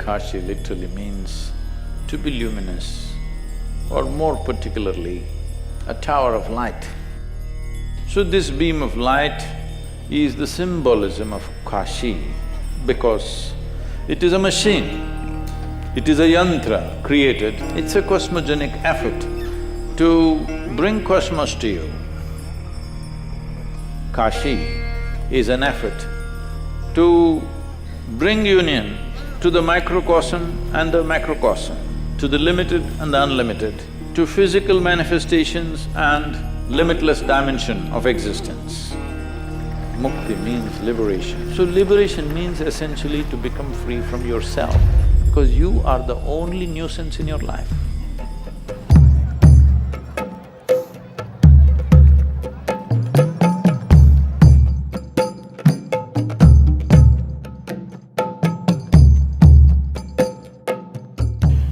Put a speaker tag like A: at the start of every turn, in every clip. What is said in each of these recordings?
A: Kashi literally means to be luminous, or more particularly, a tower of light. So this beam of light is the symbolism of Kashi because it is a machine, it is a yantra created, it's a cosmogenic effort to bring cosmos to you. Kashi is an effort to bring union to the microcosm and the macrocosm, to the limited and the unlimited, to physical manifestations and limitless dimension of existence. Mukti means liberation. So liberation means essentially to become free from yourself, because you are the only nuisance in your life.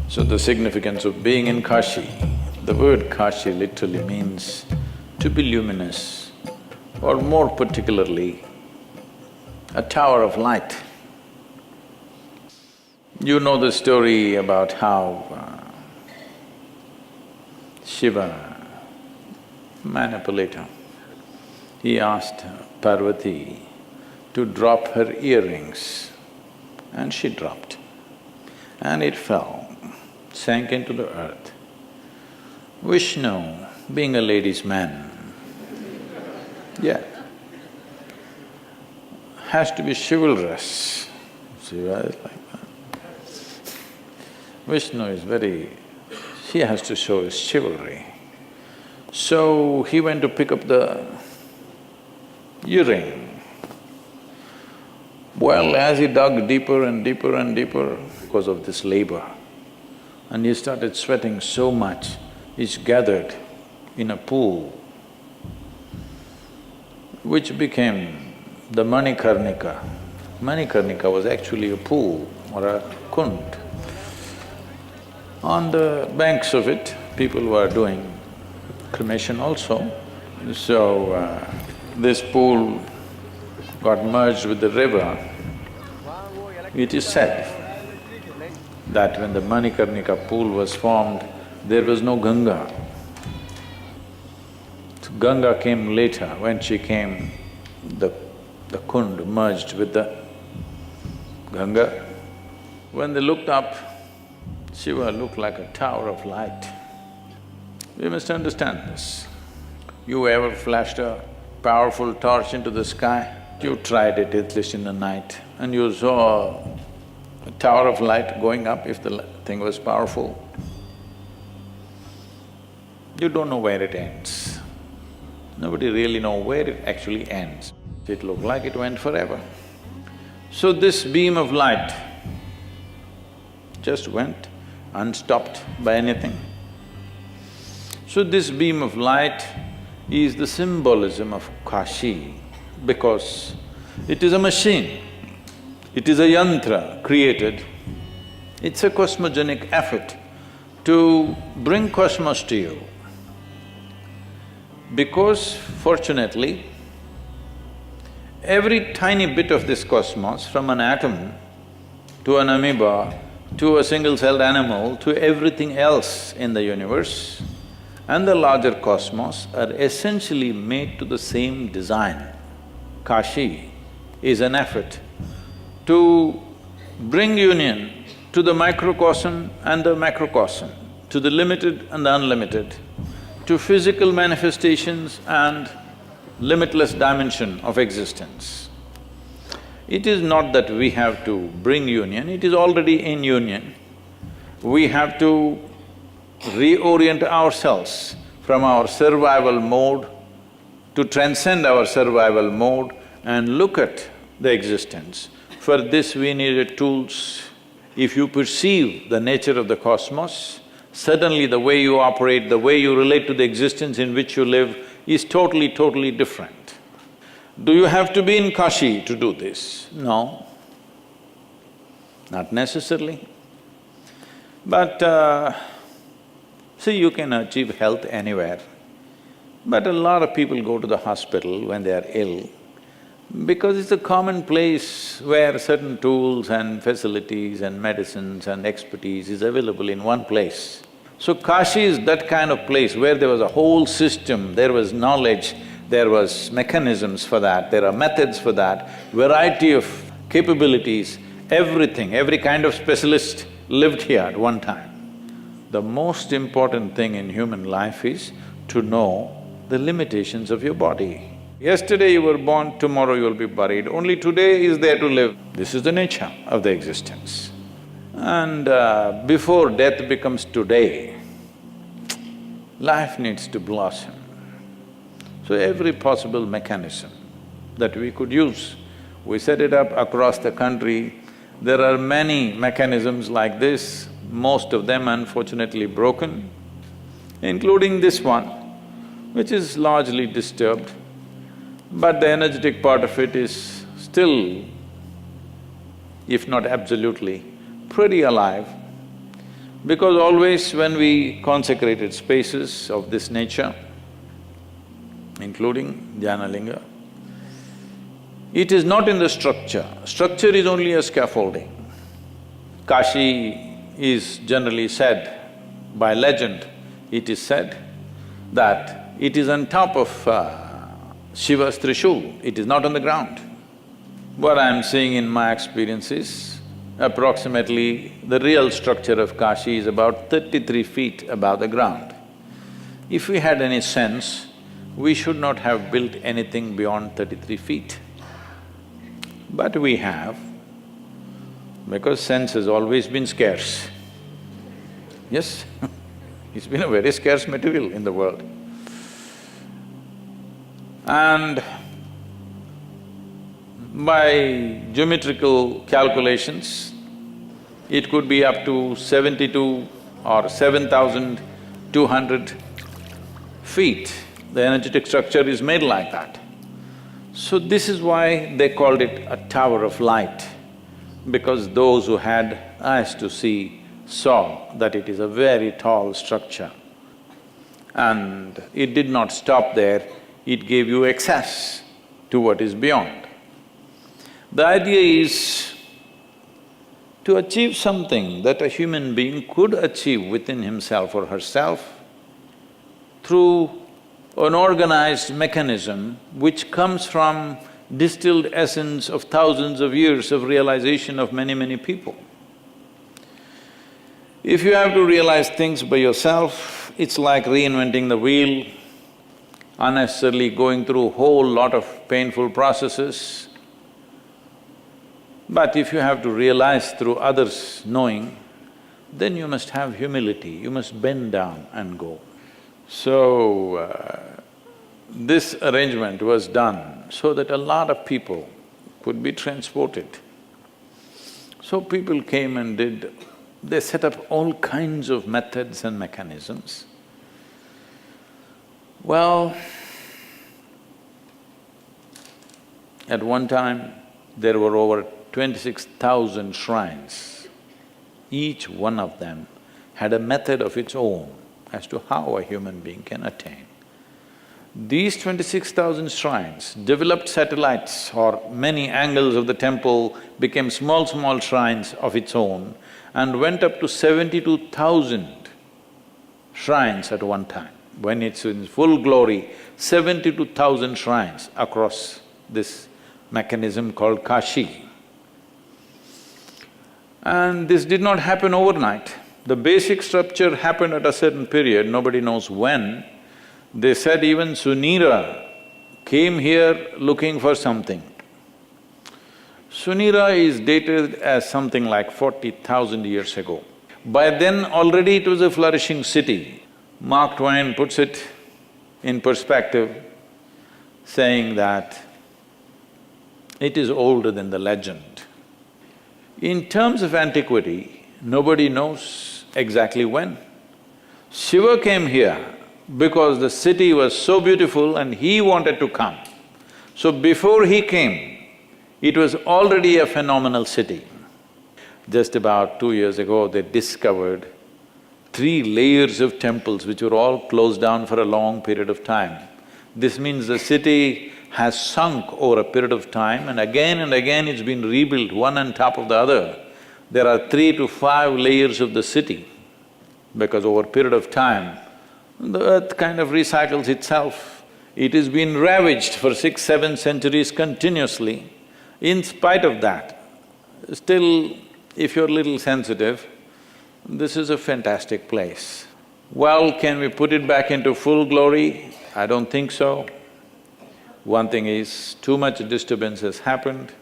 A: So the significance of being in Kashi, the word Kashi literally means to be luminous, or more particularly, a tower of light. You know the story about how Shiva, manipulator, he asked Parvati to drop her earrings and she dropped and it fell, sank into the earth. Vishnu, being a ladies' man, has to be chivalrous. Shiva is like that. Vishnu is he has to show his chivalry. So he went to pick up the earring. Well, as he dug deeper and deeper and deeper because of this labor, and he started sweating so much, he's gathered in a pool, which became the Manikarnika. Manikarnika was actually a pool or a kund. On the banks of it, people were doing cremation also. So, this pool got merged with the river. It is said that when the Manikarnika pool was formed, there was no Ganga. So Ganga came later. When she came, the kund merged with the Ganga. When they looked up, Shiva looked like a tower of light. We must understand this. You ever flashed a powerful torch into the sky? You tried it at least in the night and you saw a tower of light going up if the thing was powerful. You don't know where it ends. Nobody really knows where it actually ends. It looked like it went forever. So this beam of light just went unstopped by anything. So this beam of light is the symbolism of Kashi because it is a machine, it is a yantra created, it's a cosmogenic effort to bring cosmos to you. Because fortunately, every tiny bit of this cosmos, from an atom to an amoeba, to a single-celled animal, to everything else in the universe and the larger cosmos are essentially made to the same design. Kashi is an effort to bring union to the microcosm and the macrocosm, to the limited and the unlimited, to physical manifestations and limitless dimension of existence. It is not that we have to bring union, it is already in union. We have to reorient ourselves from our survival mode to transcend our survival mode and look at the existence. For this we needed tools. If you perceive the nature of the cosmos, suddenly the way you operate, the way you relate to the existence in which you live is totally different. Do you have to be in Kashi to do this? No, not necessarily. But see, you can achieve health anywhere. But a lot of people go to the hospital when they are ill. Because it's a common place where certain tools and facilities and medicines and expertise is available in one place. So Kashi is that kind of place where there was a whole system, there was knowledge, there was mechanisms for that, there are methods for that, variety of capabilities, everything, every kind of specialist lived here at one time. The most important thing in human life is to know the limitations of your body. Yesterday you were born, tomorrow you will be buried, only today is there to live. This is the nature of the existence. And before death becomes today, life needs to blossom. So every possible mechanism that we could use, we set it up across the country. There are many mechanisms like this, most of them unfortunately broken, including this one, which is largely disturbed. But the energetic part of it is still, if not absolutely, pretty alive. Because always when we consecrated spaces of this nature, including Dhyanalinga, it is not in the structure. Structure is only a scaffolding. Kashi is generally said, by legend, it is said that it is on top of Shiva's Trishul, it is not on the ground. What I am seeing in my experience is, approximately the real structure of Kashi is about 33 feet above the ground. If we had any sense, we should not have built anything beyond 33 feet. But we have, because sense has always been scarce. Yes, it's been a very scarce material in the world. And by geometrical calculations, it could be up to 72 or 7,200 feet. The energetic structure is made like that. So this is why they called it a tower of light, because those who had eyes to see saw that it is a very tall structure. And it did not stop there, it gave you access to what is beyond. The idea is to achieve something that a human being could achieve within himself or herself through an organized mechanism which comes from distilled essence of thousands of years of realization of many people. If you have to realize things by yourself, it's like reinventing the wheel, unnecessarily going through a whole lot of painful processes. But if you have to realize through others' knowing, then you must have humility, you must bend down and go. So, this arrangement was done so that a lot of people could be transported. So people came and they set up all kinds of methods and mechanisms. Well, at one time, there were over 26,000 shrines. Each one of them had a method of its own as to how a human being can attain. These 26,000 shrines developed satellites, or many angles of the temple became small shrines of its own, and went up to 72,000 shrines at one time. When it's in full glory, 72,000 shrines across this mechanism called Kashi. And this did not happen overnight. The basic structure happened at a certain period, nobody knows when. They said even Sunira came here looking for something. Sunira is dated as something like 40,000 years ago. By then already it was a flourishing city. Mark Twain puts it in perspective, saying that it is older than the legend. In terms of antiquity, nobody knows exactly when. Shiva came here because the city was so beautiful and he wanted to come. So before he came, it was already a phenomenal city. Just about 2 years ago, they discovered 3 layers of temples which were all closed down for a long period of time. This means the city has sunk over a period of time and again it's been rebuilt one on top of the other. There are 3 to 5 layers of the city because over a period of time, the earth kind of recycles itself. It has been ravaged for 6, 7 centuries continuously. In spite of that, still, if you're a little sensitive, this is a fantastic place. Well, can we put it back into full glory? I don't think so. One thing is, too much disturbance has happened.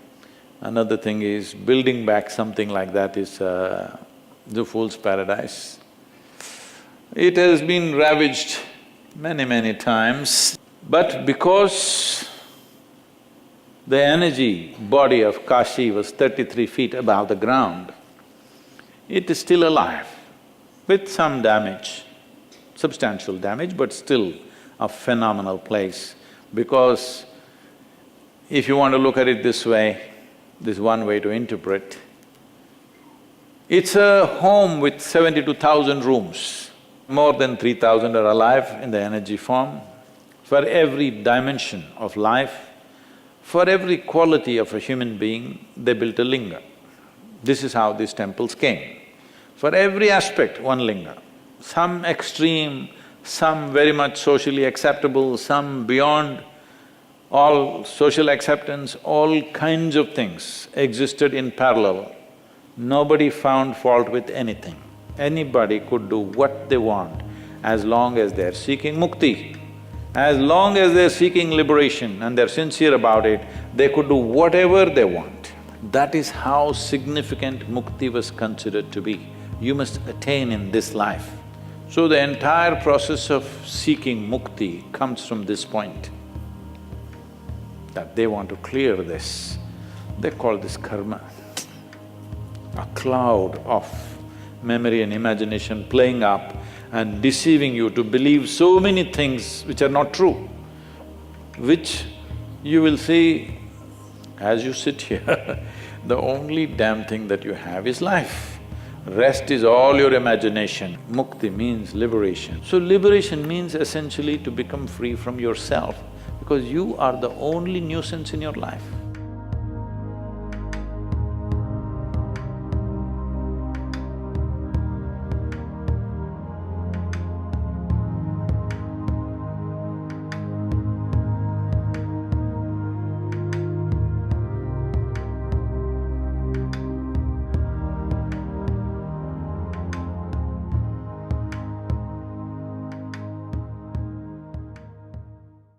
A: Another thing is, building back something like that is the fool's paradise. It has been ravaged many times, but because the energy body of Kashi was 33 feet above the ground, it is still alive with some damage, substantial damage, but still a phenomenal place. Because if you want to look at it this way, this is one way to interpret, it's a home with 72,000 rooms. More than 3,000 are alive in the energy form. For every dimension of life, for every quality of a human being, they built a linga. This is how these temples came. For every aspect, one linga. Some extreme, some very much socially acceptable, some beyond all social acceptance, all kinds of things existed in parallel. Nobody found fault with anything. Anybody could do what they want as long as they're seeking mukti. As long as they're seeking liberation and they're sincere about it, they could do whatever they want. That is how significant mukti was considered to be. You must attain in this life. So the entire process of seeking mukti comes from this point, that they want to clear this. They call this karma. A cloud of memory and imagination playing up and deceiving you to believe so many things which are not true, which you will see as you sit here. The only damn thing that you have is life. Rest is all your imagination. Mukti means liberation. So liberation means essentially to become free from yourself, because you are the only nuisance in your life.